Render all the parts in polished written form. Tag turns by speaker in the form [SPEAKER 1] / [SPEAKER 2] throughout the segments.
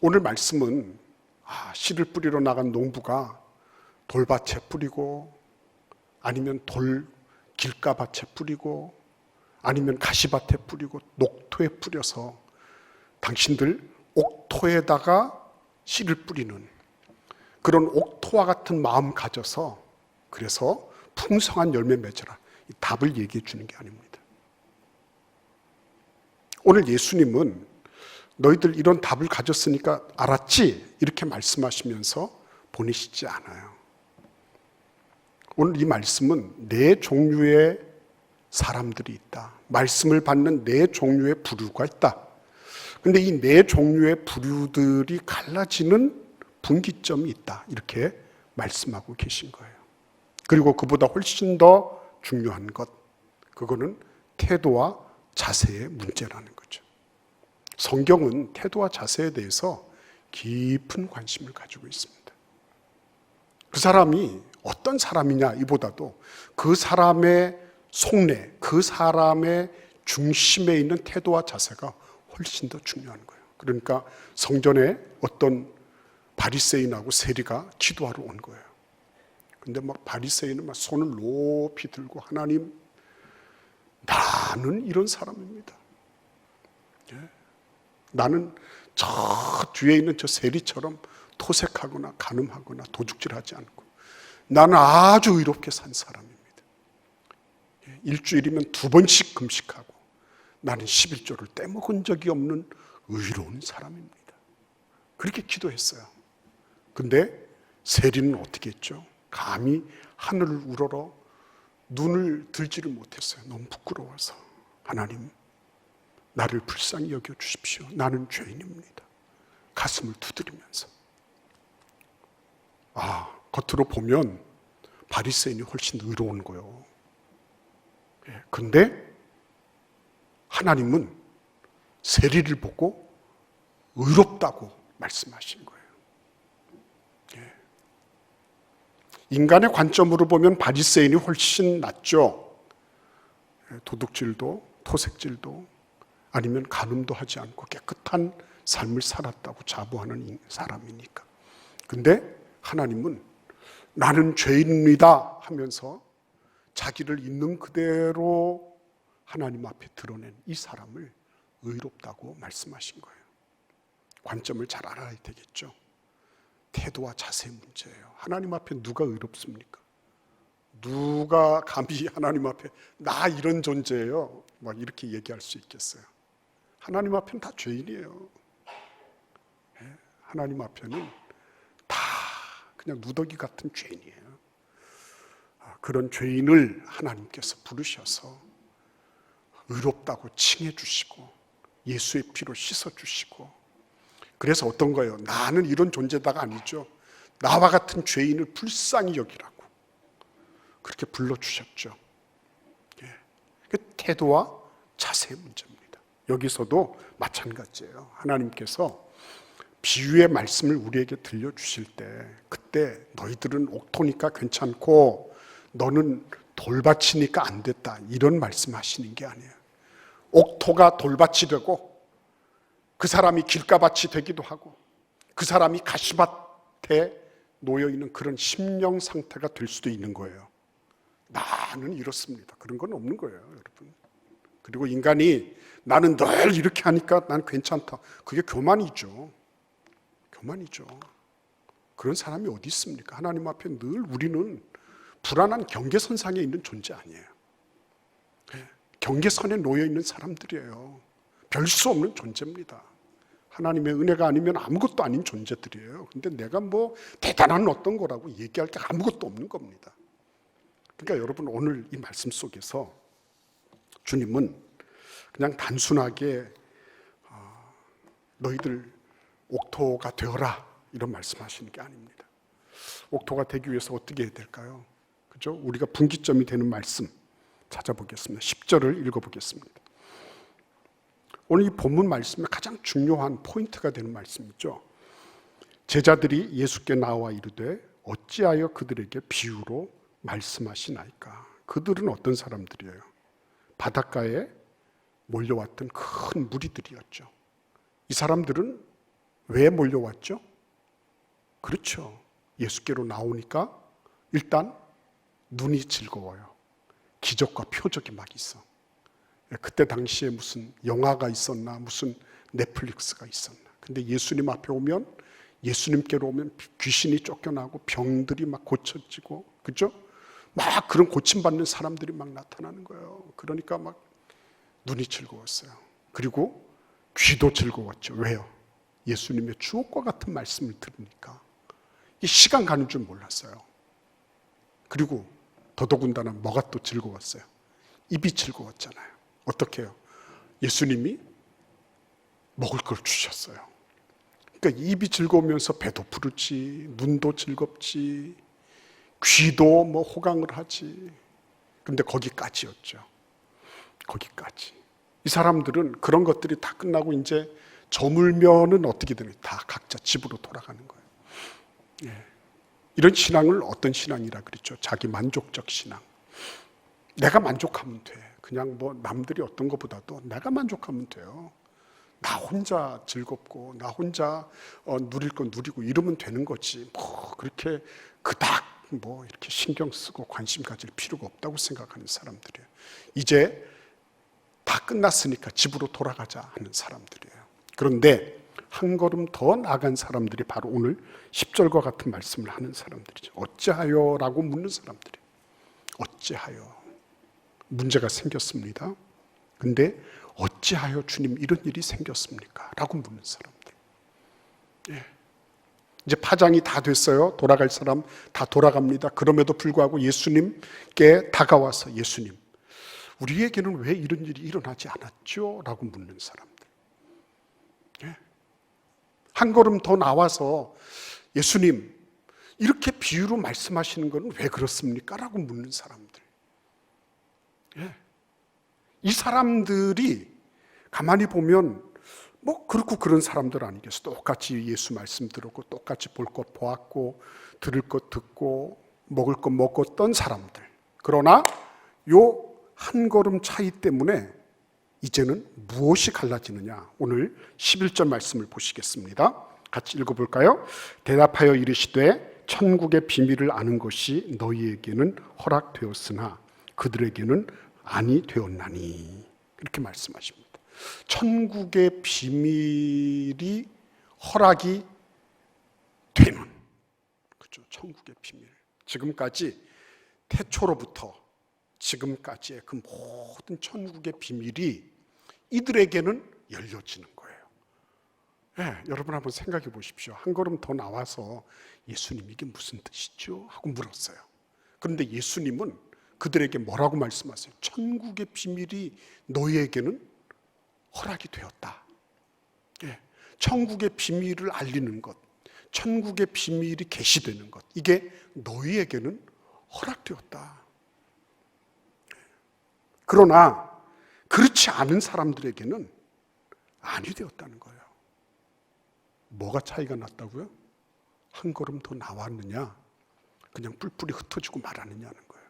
[SPEAKER 1] 오늘 말씀은 씨를 뿌리러 나간 농부가 돌밭에 뿌리고, 아니면 길가밭에 뿌리고, 아니면 가시밭에 뿌리고, 녹토에 뿌려서 당신들 옥토에다가 씨를 뿌리는 그런 옥토와 같은 마음 가져서, 그래서 풍성한 열매 맺어라, 이 답을 얘기해 주는 게 아닙니다. 오늘 예수님은 너희들 이런 답을 가졌으니까 알았지? 이렇게 말씀하시면서 보내시지 않아요. 오늘 이 말씀은 네 종류의 사람들이 있다. 말씀을 받는 네 종류의 부류가 있다. 근데 이 네 종류의 부류들이 갈라지는 분기점이 있다. 이렇게 말씀하고 계신 거예요. 그리고 그보다 훨씬 더 중요한 것, 그거는 태도와 자세의 문제라는 거죠. 성경은 태도와 자세에 대해서 깊은 관심을 가지고 있습니다. 그 사람이 어떤 사람이냐 이보다도 그 사람의 속내, 그 사람의 중심에 있는 태도와 자세가 훨씬 더 중요한 거예요. 그러니까 성전에 어떤 바리새인하고 세리가 기도하러 온 거예요. 근데 막 바리새인은 막 손을 높이 들고, 하나님, 나는 이런 사람입니다. 나는 저 뒤에 있는 저 세리처럼 토색하거나 간음하거나 도둑질하지 않고, 나는 아주 의롭게 산 사람입니다. 일주일이면 2번씩 금식하고, 나는 11조를 떼먹은 적이 없는 의로운 사람입니다. 그렇게 기도했어요. 근데 세리는 어떻게 했죠? 감히 하늘을 우러러 눈을 들지를 못했어요. 너무 부끄러워서. 하나님, 나를 불쌍히 여겨 주십시오. 나는 죄인입니다. 가슴을 두드리면서. 겉으로 보면 바리새인이 훨씬 의로운 거예요. 근데 하나님은 세리를 보고 의롭다고 말씀하신 거예요. 인간의 관점으로 보면 바리새인이 훨씬 낫죠. 도둑질도 토색질도 아니면 간음도 하지 않고 깨끗한 삶을 살았다고 자부하는 사람이니까. 근데 하나님은 나는 죄인입니다 하면서 자기를 있는 그대로 하나님 앞에 드러낸 이 사람을 의롭다고 말씀하신 거예요. 관점을 잘 알아야 되겠죠. 태도와 자세의 문제예요. 하나님 앞에 누가 의롭습니까? 누가 감히 하나님 앞에 나 이런 존재예요 막 이렇게 얘기할 수 있겠어요? 하나님 앞에는 다 죄인이에요. 하나님 앞에는 다 그냥 누더기 같은 죄인이에요. 그런 죄인을 하나님께서 부르셔서 의롭다고 칭해 주시고 예수의 피로 씻어 주시고, 그래서 어떤 거예요? 나는 이런 존재다가 아니죠. 나와 같은 죄인을 불쌍히 여기라고 그렇게 불러주셨죠. 그 태도와 자세의 문제입니다. 여기서도 마찬가지예요. 하나님께서 비유의 말씀을 우리에게 들려주실 때, 그때 너희들은 옥토니까 괜찮고 너는 돌밭이니까 안 됐다, 이런 말씀하시는 게 아니에요. 옥토가 돌밭이 되고 그 사람이 길가밭이 되기도 하고 그 사람이 가시밭에 놓여있는 그런 심령 상태가 될 수도 있는 거예요. 나는 이렇습니다, 그런 건 없는 거예요, 여러분. 그리고 인간이 나는 늘 이렇게 하니까 난 괜찮다, 그게 교만이죠. 교만이죠. 그런 사람이 어디 있습니까? 하나님 앞에 늘 우리는 불안한 경계선상에 있는 존재 아니에요. 경계선에 놓여있는 사람들이에요. 별 수 없는 존재입니다. 하나님의 은혜가 아니면 아무것도 아닌 존재들이에요. 근데 내가 뭐 대단한 어떤 거라고 얘기할 게 아무것도 없는 겁니다. 그러니까 여러분, 오늘 이 말씀 속에서 주님은 그냥 단순하게 너희들 옥토가 되어라 이런 말씀하시는 게 아닙니다. 옥토가 되기 위해서 어떻게 해야 될까요? 그죠? 우리가 분기점이 되는 말씀 찾아보겠습니다. 10절을 읽어보겠습니다. 오늘 이 본문 말씀의 가장 중요한 포인트가 되는 말씀이죠. 제자들이 예수께 나와 이르되 어찌하여 그들에게 비유로 말씀하시나이까. 그들은 어떤 사람들이에요? 바닷가에 몰려왔던 큰 무리들이었죠. 이 사람들은 왜 몰려왔죠? 그렇죠. 예수께로 나오니까 일단 눈이 즐거워요. 기적과 표적이 막 있어. 그때 당시에 무슨 영화가 있었나, 무슨 넷플릭스가 있었나. 근데 예수님 앞에 오면, 예수님께로 오면 귀신이 쫓겨나고 병들이 막 고쳐지고, 그죠? 막 그런 고침받는 사람들이 막 나타나는 거예요. 그러니까 막 눈이 즐거웠어요. 그리고 귀도 즐거웠죠. 왜요? 예수님의 주옥과 같은 말씀을 들으니까 이 시간 가는 줄 몰랐어요. 그리고 더더군다나 뭐가 또 즐거웠어요? 입이 즐거웠잖아요. 어떻게 해요? 예수님이 먹을 걸 주셨어요. 그러니까 입이 즐거우면서 배도 부르지, 눈도 즐겁지, 귀도 뭐 호강을 하지. 근데 거기까지였죠. 거기까지. 이 사람들은 그런 것들이 다 끝나고 이제 저물면은 어떻게 되는, 다 각자 집으로 돌아가는 거예요. 예. 이런 신앙을 어떤 신앙이라 그랬죠? 자기 만족적 신앙. 내가 만족하면 돼. 그냥 뭐 남들이 어떤 것보다도 내가 만족하면 돼요. 나 혼자 즐겁고 나 혼자 누릴 건 누리고 이러면 되는 거지. 뭐 그렇게 그닥 뭐 이렇게 신경 쓰고 관심 가질 필요가 없다고 생각하는 사람들이에요. 이제 다 끝났으니까 집으로 돌아가자 하는 사람들이에요. 그런데 한 걸음 더 나간 사람들이 바로 오늘 10절과 같은 말씀을 하는 사람들이죠. 어찌하여? 라고 묻는 사람들이에요. 어찌하여? 문제가 생겼습니다. 근데 어찌하여 주님 이런 일이 생겼습니까? 라고 묻는 사람들. 예. 이제 파장이 다 됐어요. 돌아갈 사람 다 돌아갑니다. 그럼에도 불구하고 예수님께 다가와서 예수님, 우리에게는 왜 이런 일이 일어나지 않았죠? 라고 묻는 사람들. 예. 한 걸음 더 나와서 예수님, 이렇게 비유로 말씀하시는 건 왜 그렇습니까? 라고 묻는 사람들. 예. 이 사람들이 가만히 보면 뭐 그렇고 그런 사람들 아니겠어. 똑같이 예수 말씀 들었고 똑같이 볼 것 보았고 들을 것 듣고 먹을 것 먹었던 사람들. 그러나 요 한 걸음 차이 때문에 이제는 무엇이 갈라지느냐. 오늘 11절 말씀을 보시겠습니다. 같이 읽어볼까요? 대답하여 이르시되 천국의 비밀을 아는 것이 너희에게는 허락되었으나 그들에게는 아니 되었나니. 이렇게 말씀하십니다. 천국의 비밀이 허락이 되는, 그렇죠? 천국의 비밀. 지금까지 태초로부터 지금까지의 그 모든 천국의 비밀이 이들에게는 열려지는 거예요. 네, 여러분 한번 생각해 보십시오. 한 걸음 더 나와서 예수님 이게 무슨 뜻이죠? 하고 물었어요. 그런데 예수님은 그들에게 뭐라고 말씀하세요? 천국의 비밀이 너희에게는 허락이 되었다. 예, 천국의 비밀을 알리는 것, 천국의 비밀이 계시되는 것, 이게 너희에게는 허락되었다. 그러나 그렇지 않은 사람들에게는 아니 되었다는 거예요. 뭐가 차이가 났다고요? 한 걸음 더 나왔느냐, 그냥 뿔뿔이 흩어지고 말았느냐는 거예요.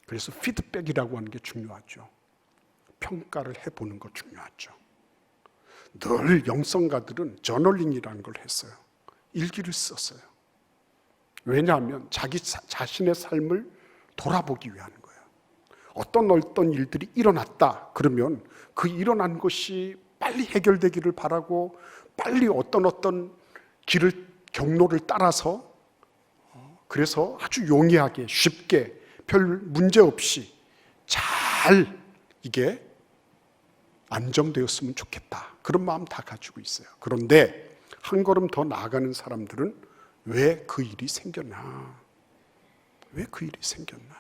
[SPEAKER 1] 그래서 피드백이라고 하는 게 중요하죠. 평가를 해보는 거 중요하죠. 늘 영성가들은 저널링이라는 걸 했어요. 일기를 썼어요. 왜냐하면 자기 자신의 삶을 돌아보기 위한 거예요. 어떤 일들이 일어났다 그러면 그 일어난 것이 빨리 해결되기를 바라고 빨리 어떤 경로를 따라서, 그래서 아주 용이하게 쉽게 별 문제 없이 잘 이게 안정되었으면 좋겠다, 그런 마음 다 가지고 있어요. 그런데 한 걸음 더 나아가는 사람들은 왜 그 일이 생겼나? 왜 그 일이 생겼나?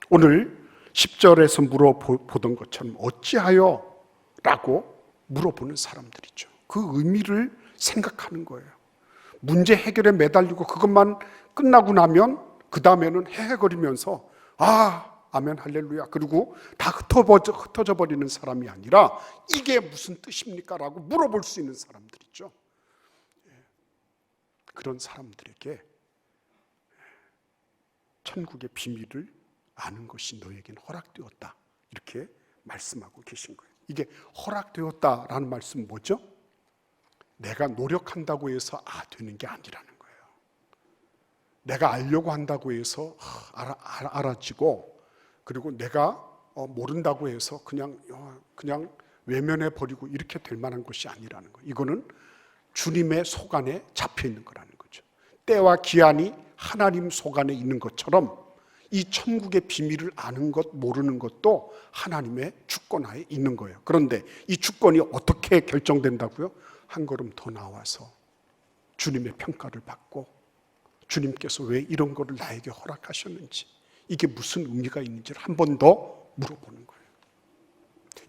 [SPEAKER 1] 오늘 10절에서 물어보던 것처럼 어찌하여? 라고 물어보는 사람들이죠. 그 의미를 생각하는 거예요. 문제 해결에 매달리고 그것만 끝나고 나면 그 다음에는 헤헤거리면서 아멘 할렐루야 그리고 다 흩어져 버리는 사람이 아니라 이게 무슨 뜻입니까? 라고 물어볼 수 있는 사람들이죠. 그런 사람들에게 천국의 비밀을 아는 것이 너에게는 허락되었다, 이렇게 말씀하고 계신 거예요. 이게 허락되었다라는 말씀은 뭐죠? 내가 노력한다고 해서 되는 게 아니라는 거예요. 내가 알려고 한다고 해서 알아지고, 그리고 내가 모른다고 해서 그냥 외면해 버리고 이렇게 될 만한 것이 아니라는 거예요. 이거는 주님의 속 안에 잡혀 있는 거라는 거죠. 때와 기한이 하나님 속 안에 있는 것처럼 이 천국의 비밀을 아는 것, 모르는 것도 하나님의 주권 하에 있는 거예요. 그런데 이 주권이 어떻게 결정된다고요? 한 걸음 더 나와서 주님의 평가를 받고, 주님께서 왜 이런 거를 나에게 허락하셨는지, 이게 무슨 의미가 있는지를 한 번 더 물어보는 거예요.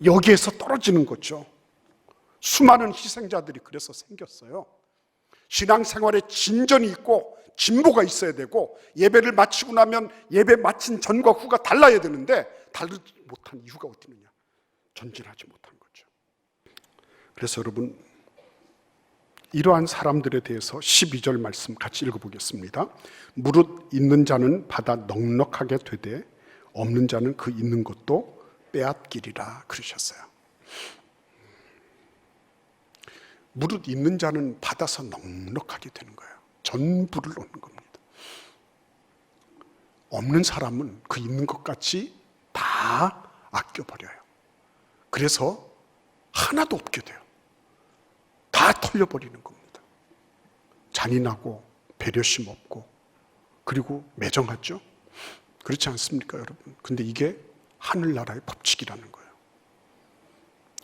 [SPEAKER 1] 여기에서 떨어지는 거죠. 수많은 희생자들이 그래서 생겼어요. 신앙생활에 진전이 있고 진보가 있어야 되고, 예배를 마치고 나면 예배 마친 전과 후가 달라야 되는데 다르지 못한 이유가 어디 있느냐? 전진하지 못한 거죠. 그래서 여러분, 이러한 사람들에 대해서 12절 말씀 같이 읽어보겠습니다. 무릇 있는 자는 받아 넉넉하게 되되 없는 자는 그 있는 것도 빼앗기리라 그러셨어요. 무릇 있는 자는 받아서 넉넉하게 되는 거예요. 전부를 얻는 겁니다. 없는 사람은 그 있는 것 같이 다 아껴버려요. 그래서 하나도 없게 돼요. 다 털려버리는 겁니다. 잔인하고 배려심 없고, 그리고 매정하죠. 그렇지 않습니까, 여러분? 근데 이게 하늘나라의 법칙이라는 거예요.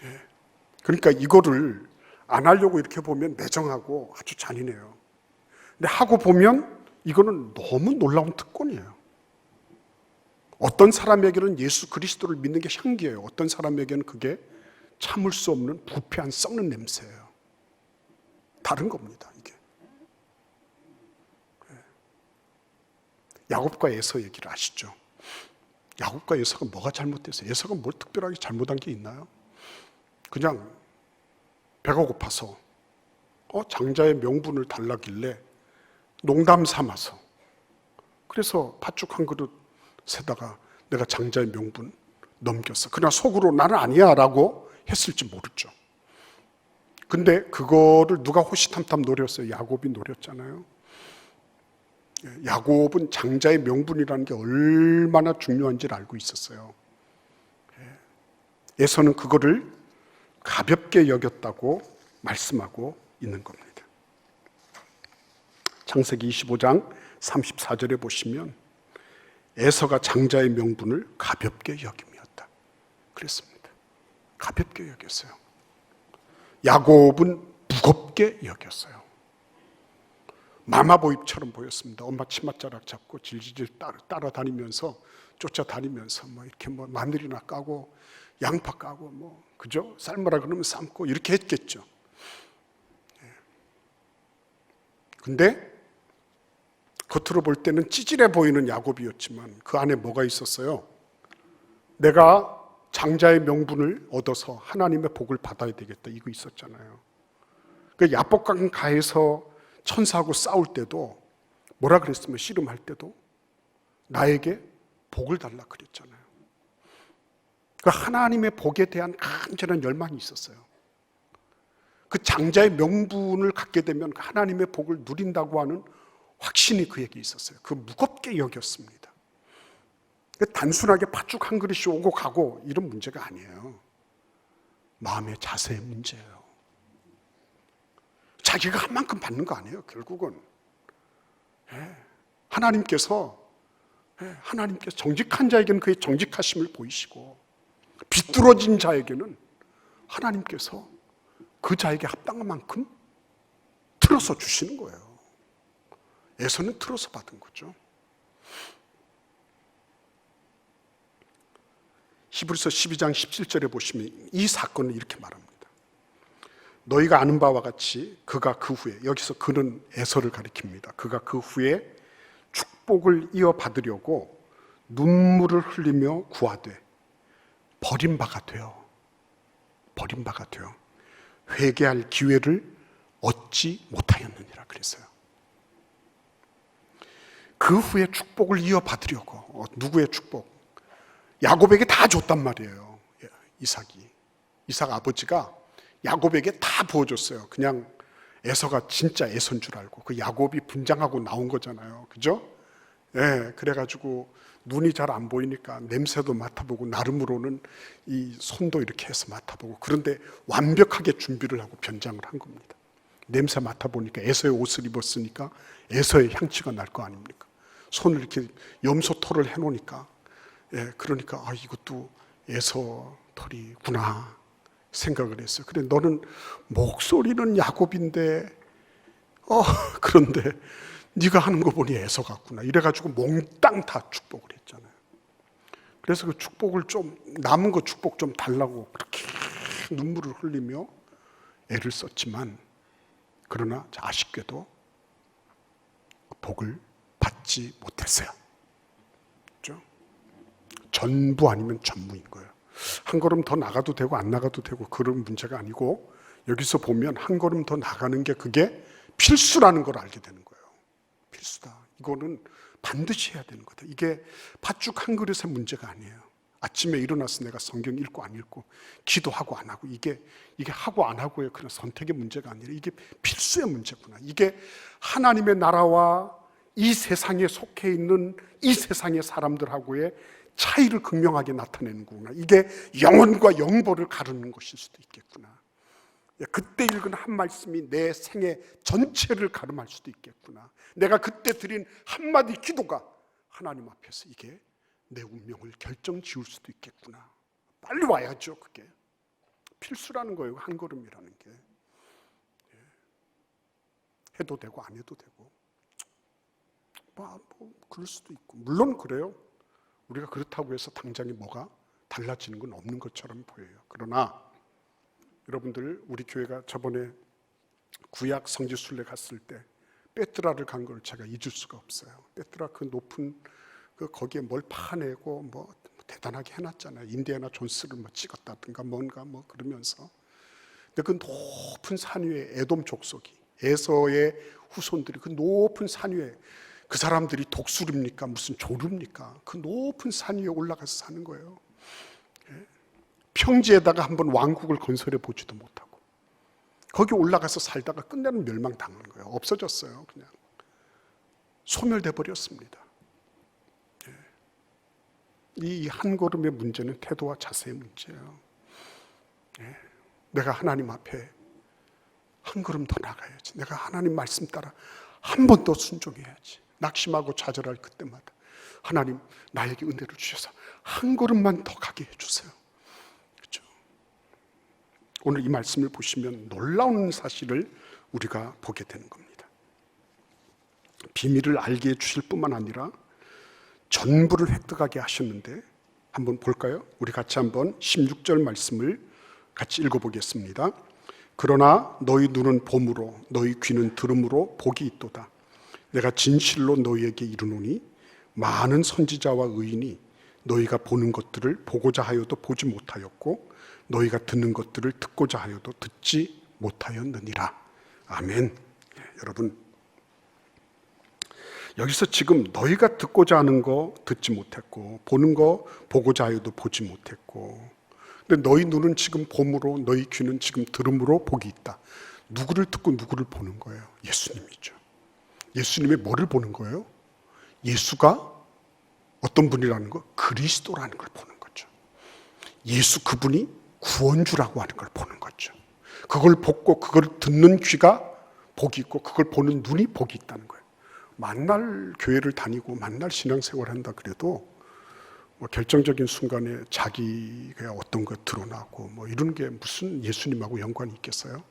[SPEAKER 1] 예. 그러니까 이거를 안 하려고 이렇게 보면 매정하고 아주 잔인해요. 근데 하고 보면 이거는 너무 놀라운 특권이에요. 어떤 사람에게는 예수 그리스도를 믿는 게 향기예요. 어떤 사람에게는 그게 참을 수 없는 부패한 썩는 냄새예요. 다른 겁니다, 이게. 야곱과 에서 얘기를 아시죠? 야곱과 에서가 뭐가 잘못됐어요? 에서가 뭘 특별하게 잘못한 게 있나요? 그냥 배가 고파서 장자의 명분을 달라길래 농담 삼아서, 그래서 팥죽 한 그릇에다가 내가 장자의 명분 넘겼어. 그러나 속으로 나는 아니야 라고 했을지 모르죠. 근데 그거를 누가 호시탐탐 노렸어요? 야곱이 노렸잖아요. 야곱은 장자의 명분이라는 게 얼마나 중요한지를 알고 있었어요. 에서는 그거를 가볍게 여겼다고 말씀하고 있는 겁니다. 창세기 25장 34절에 보시면 에서가 장자의 명분을 가볍게 여김이었다 그랬습니다. 가볍게 여겼어요. 야곱은 무겁게 여겼어요. 마마보입처럼 보였습니다. 엄마 치맛자락 잡고 질질질 따라다니면서, 쫓아다니면서 이렇게 마늘이나 까고 양파 까고 그죠? 삶으라 그러면 삶고 이렇게 했겠죠. 근데 겉으로 볼 때는 찌질해 보이는 야곱이었지만 그 안에 뭐가 있었어요? 내가 장자의 명분을 얻어서 하나님의 복을 받아야 되겠다, 이거 있었잖아요. 그 야복강 가에서 천사하고 싸울 때도 뭐라 그랬으면, 씨름할 때도 나에게 복을 달라 그랬잖아요. 그 하나님의 복에 대한 간절한 열망이 있었어요. 그 장자의 명분을 갖게 되면 하나님의 복을 누린다고 하는 확신이 그에게 있었어요. 그 무겁게 여겼습니다. 단순하게 팥죽 한 그릇이 오고 가고 이런 문제가 아니에요. 마음의 자세의 문제예요. 자기가 한 만큼 받는 거 아니에요, 결국은. 하나님께서 정직한 자에게는 그의 정직하심을 보이시고, 비뚤어진 자에게는 하나님께서 그 자에게 합당한 만큼 틀어서 주시는 거예요. 에서는 틀어서 받은 거죠. 히브리서 12장 17절에 보시면 이 사건을 이렇게 말합니다. 너희가 아는 바와 같이 그가 그 후에, 여기서 그는 에서를 가리킵니다. 그가 그 후에 축복을 이어받으려고 눈물을 흘리며 구하되 버림바가 되어 회개할 기회를 얻지 못하였느니라 그랬어요. 그 후에 축복을 이어받으려고, 누구의 축복? 야곱에게 다 줬단 말이에요. 이삭 아버지가 야곱에게 다 부어줬어요. 그냥 에서가 진짜 에서인 줄 알고 그 야곱이 분장하고 나온 거잖아요. 그죠? 예, 그래가지고 눈이 잘 안 보이니까 냄새도 맡아보고 나름으로는 이 손도 이렇게 해서 맡아보고 그런데 완벽하게 준비를 하고 변장을 한 겁니다. 냄새 맡아보니까 에서의 옷을 입었으니까 에서의 향취가 날 거 아닙니까? 손을 이렇게 염소 털을 해놓으니까 예, 그러니까 이것도 에서 털이구나 생각을 했어요. 그래 너는 목소리는 야곱인데 그런데 네가 하는 거 보니 에서 같구나 이래가지고 몽땅 다 축복을 했잖아요. 그래서 그 축복을 좀 남은 거 축복 좀 달라고 그렇게 눈물을 흘리며 애를 썼지만 그러나 아쉽게도 복을 받지 못했어요. 그렇죠? 전부 아니면 전무인 거예요. 한 걸음 더 나가도 되고 안 나가도 되고 그런 문제가 아니고 여기서 보면 한 걸음 더 나가는 게 그게 필수라는 걸 알게 되는 거예요. 필수다. 이거는 반드시 해야 되는 거다. 이게 팥죽 한 그릇의 문제가 아니에요. 아침에 일어나서 내가 성경 읽고 안 읽고 기도하고 안 하고 이게 하고 안 하고의 그런 선택의 문제가 아니라 이게 필수의 문제구나. 이게 하나님의 나라와 이 세상에 속해 있는 이 세상의 사람들하고의 차이를 극명하게 나타내는구나. 이게 영혼과 영벌을 가르는 것일 수도 있겠구나. 그때 읽은 한 말씀이 내 생애 전체를 가름할 수도 있겠구나. 내가 그때 드린 한마디 기도가 하나님 앞에서 이게 내 운명을 결정 지을 수도 있겠구나. 빨리 와야죠. 그게 필수라는 거예요. 한 걸음이라는 게. 해도 되고 안 해도 되고 뭐 그럴 수도 있고 물론 그래요. 우리가 그렇다고 해서 당장에 뭐가 달라지는 건 없는 것처럼 보여요. 그러나 여러분들 우리 교회가 저번에 구약 성지순례 갔을 때 빼뜨라를 간 걸 제가 잊을 수가 없어요. 빼뜨라 그 높은 거기에 뭘 파내고 뭐 대단하게 해놨잖아요. 인디애나 존스를 뭐 찍었다든가 뭔가 뭐 그러면서. 근데 그 높은 산 위에 에돔 족속이 에서의 후손들이 그 높은 산 위에 그 사람들이 독수리입니까? 무슨 조류입니까? 그 높은 산 위에 올라가서 사는 거예요. 평지에다가 한번 왕국을 건설해 보지도 못하고 거기 올라가서 살다가 끝내는 멸망당한 거예요. 없어졌어요. 그냥 소멸돼 버렸습니다. 이 한 걸음의 문제는 태도와 자세의 문제예요. 내가 하나님 앞에 한 걸음 더 나가야지. 내가 하나님 말씀 따라 한 번 더 순종해야지. 낙심하고 좌절할 그때마다 하나님 나에게 은혜를 주셔서 한 걸음만 더 가게 해주세요. 그렇죠? 오늘 이 말씀을 보시면 놀라운 사실을 우리가 보게 되는 겁니다. 비밀을 알게 해주실 뿐만 아니라 전부를 획득하게 하셨는데 한번 볼까요? 우리 같이 한번 16절 말씀을 같이 읽어보겠습니다. 그러나 너희 눈은 봄으로 너희 귀는 들음으로 복이 있도다. 내가 진실로 너희에게 이르노니 많은 선지자와 의인이 너희가 보는 것들을 보고자 하여도 보지 못하였고 너희가 듣는 것들을 듣고자 하여도 듣지 못하였느니라. 아멘. 여러분 여기서 지금 너희가 듣고자 하는 거 듣지 못했고 보는 거 보고자 하여도 보지 못했고 근데 너희 눈은 지금 봄으로 너희 귀는 지금 들음으로 복이 있다. 누구를 듣고 누구를 보는 거예요? 예수님이죠. 예수님의 뭐를 보는 거예요? 예수가 어떤 분이라는 거? 그리스도라는 걸 보는 거죠. 예수 그분이 구원주라고 하는 걸 보는 거죠. 그걸 보고 그걸 듣는 귀가 복이 있고 그걸 보는 눈이 복이 있다는 거예요. 만날 교회를 다니고 만날 신앙생활을 한다 그래도 뭐 결정적인 순간에 자기가 어떤 것 드러나고 뭐 이런 게 무슨 예수님하고 연관이 있겠어요?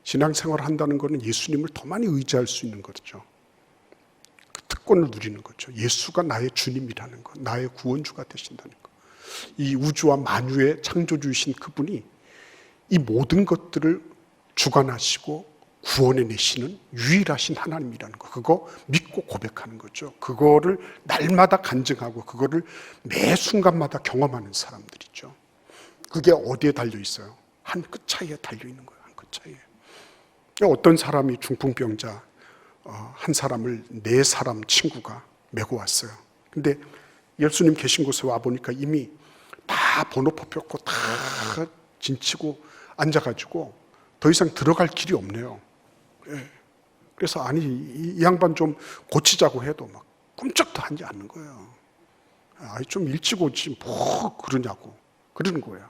[SPEAKER 1] 신앙생활을 한다는 것은 예수님을 더 많이 의지할 수 있는 거죠. 그 특권을 누리는 거죠. 예수가 나의 주님이라는 것, 나의 구원주가 되신다는 것. 이 우주와 만유의 창조주이신 그분이 이 모든 것들을 주관하시고 구원해내시는 유일하신 하나님이라는 거, 그거 믿고 고백하는 거죠. 그거를 날마다 간증하고 그거를 매 순간마다 경험하는 사람들이죠. 그게 어디에 달려 있어요? 한 끗 차이에 달려 있는 거예요. 한 끗 차이에. 어떤 사람이 중풍병자 한 사람을 4사람 친구가 메고 왔어요. 근데 예수님 계신 곳에 와보니까 이미 다 번호표 폈고 다 진치고 앉아가지고 더 더 이상 들어갈 길이 없네요. 예. 그래서 아니 이 양반 좀 고치자고 해도 막 꿈쩍도 하지 않는 거예요. 아이 좀 일찍 오지 뭐 그러냐고 그러는 거예요.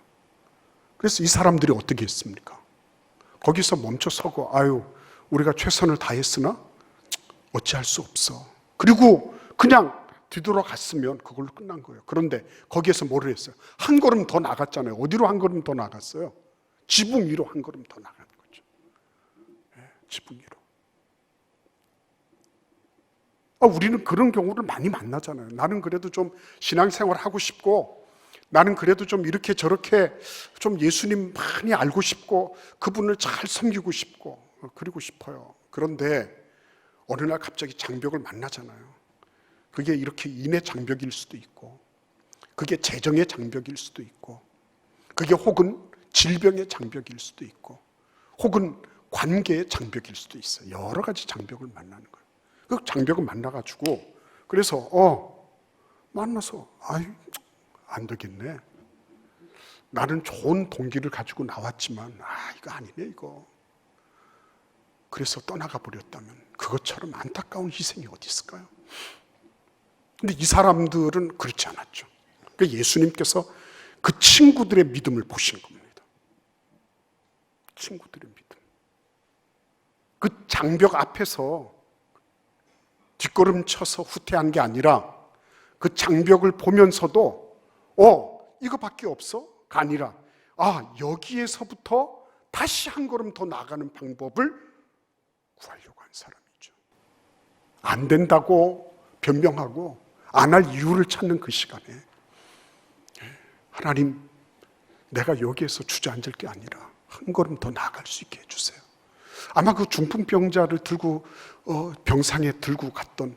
[SPEAKER 1] 그래서 이 사람들이 어떻게 했습니까? 거기서 멈춰 서고 아유 우리가 최선을 다했으나 어찌할 수 없어. 그리고 그냥 뒤돌아갔으면 그걸로 끝난 거예요. 그런데 거기에서 뭐를 했어요? 한 걸음 더 나갔잖아요. 어디로 한 걸음 더 나갔어요? 지붕 위로 한 걸음 더 나간 거죠. 네, 지붕 위로. 우리는 그런 경우를 많이 만나잖아요. 나는 그래도 좀 신앙생활 하고 싶고 나는 그래도 좀 이렇게 저렇게 좀 예수님 많이 알고 싶고 그분을 잘 섬기고 싶고 그리고 싶어요. 그런데 어느 날 갑자기 장벽을 만나잖아요. 그게 이렇게 인의 장벽일 수도 있고 그게 재정의 장벽일 수도 있고 그게 혹은 질병의 장벽일 수도 있고 혹은 관계의 장벽일 수도 있어요. 여러 가지 장벽을 만나는 거예요. 그 장벽을 만나가지고 그래서 만나서 안 되겠네. 나는 좋은 동기를 가지고 나왔지만 이거 아니네 이거. 그래서 떠나가 버렸다면 그것처럼 안타까운 희생이 어디 있을까요? 근데 이 사람들은 그렇지 않았죠. 그러니까 예수님께서 그 친구들의 믿음을 보신 겁니다. 친구들의 믿음. 그 장벽 앞에서 뒷걸음쳐서 후퇴한 게 아니라 그 장벽을 보면서도 이거밖에 없어가 아니라 여기에서부터 다시 한 걸음 더 나가는 방법을 구하려고 한 사람이죠. 안 된다고 변명하고 안 할 이유를 찾는 그 시간에 하나님 내가 여기에서 주저앉을 게 아니라 한 걸음 더 나아갈 수 있게 해주세요. 아마 그 중풍병자를 들고 병상에 들고 갔던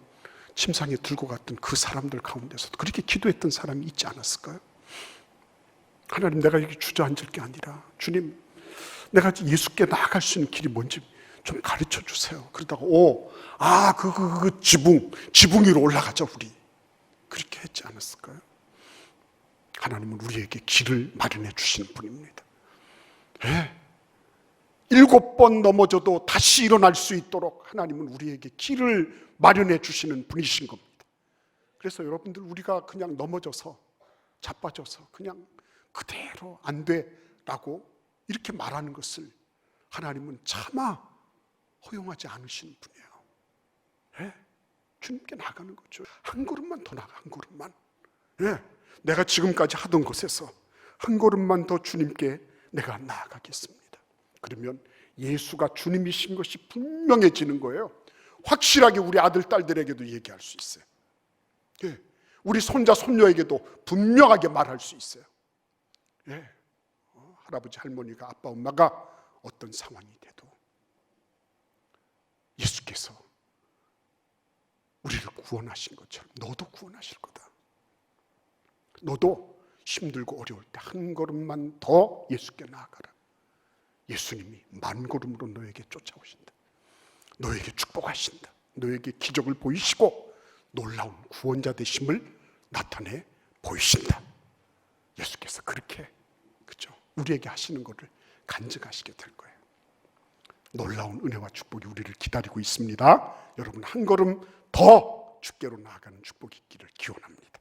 [SPEAKER 1] 침상에 들고 갔던 그 사람들 가운데서도 그렇게 기도했던 사람이 있지 않았을까요? 하나님 내가 여기 주저앉을 게 아니라 주님 내가 예수께 나아갈 수 있는 길이 뭔지 좀 가르쳐 주세요. 그러다가 그 지붕 위로 올라가자 우리. 그렇게 했지 않았을까요? 하나님은 우리에게 길을 마련해 주시는 분입니다. 7번 넘어져도 다시 일어날 수 있도록 하나님은 우리에게 길을 마련해 주시는 분이신 겁니다. 그래서 여러분들 우리가 그냥 넘어져서 자빠져서 그냥 그대로 안 돼라고 이렇게 말하는 것을 하나님은 차마 허용하지 않으시는 분이에요. 주님께 나가는 거죠. 한 걸음만 더 나가, 한 걸음만. 내가 지금까지 하던 것에서 한 걸음만 더 주님께 내가 나아가겠습니다. 그러면 예수가 주님이신 것이 분명해지는 거예요. 확실하게 우리 아들, 딸들에게도 얘기할 수 있어요. 우리 손자, 손녀에게도 분명하게 말할 수 있어요. 할아버지, 할머니가, 아빠, 엄마가 어떤 상황이 돼도 예수께서 우리를 구원하신 것처럼 너도 구원하실 거다. 너도 힘들고 어려울 때 한 걸음만 더 예수께 나아가라. 예수님이 만 걸음으로 너에게 쫓아오신다. 너에게 축복하신다. 너에게 기적을 보이시고 놀라운 구원자 되심을 나타내 보이신다. 예수께서 그렇게 우리에게 하시는 것을 간증하시게 될 거예요. 놀라운 은혜와 축복이 우리를 기다리고 있습니다. 여러분 한 걸음 더 주께로 나아가는 축복이 있기를 기원합니다.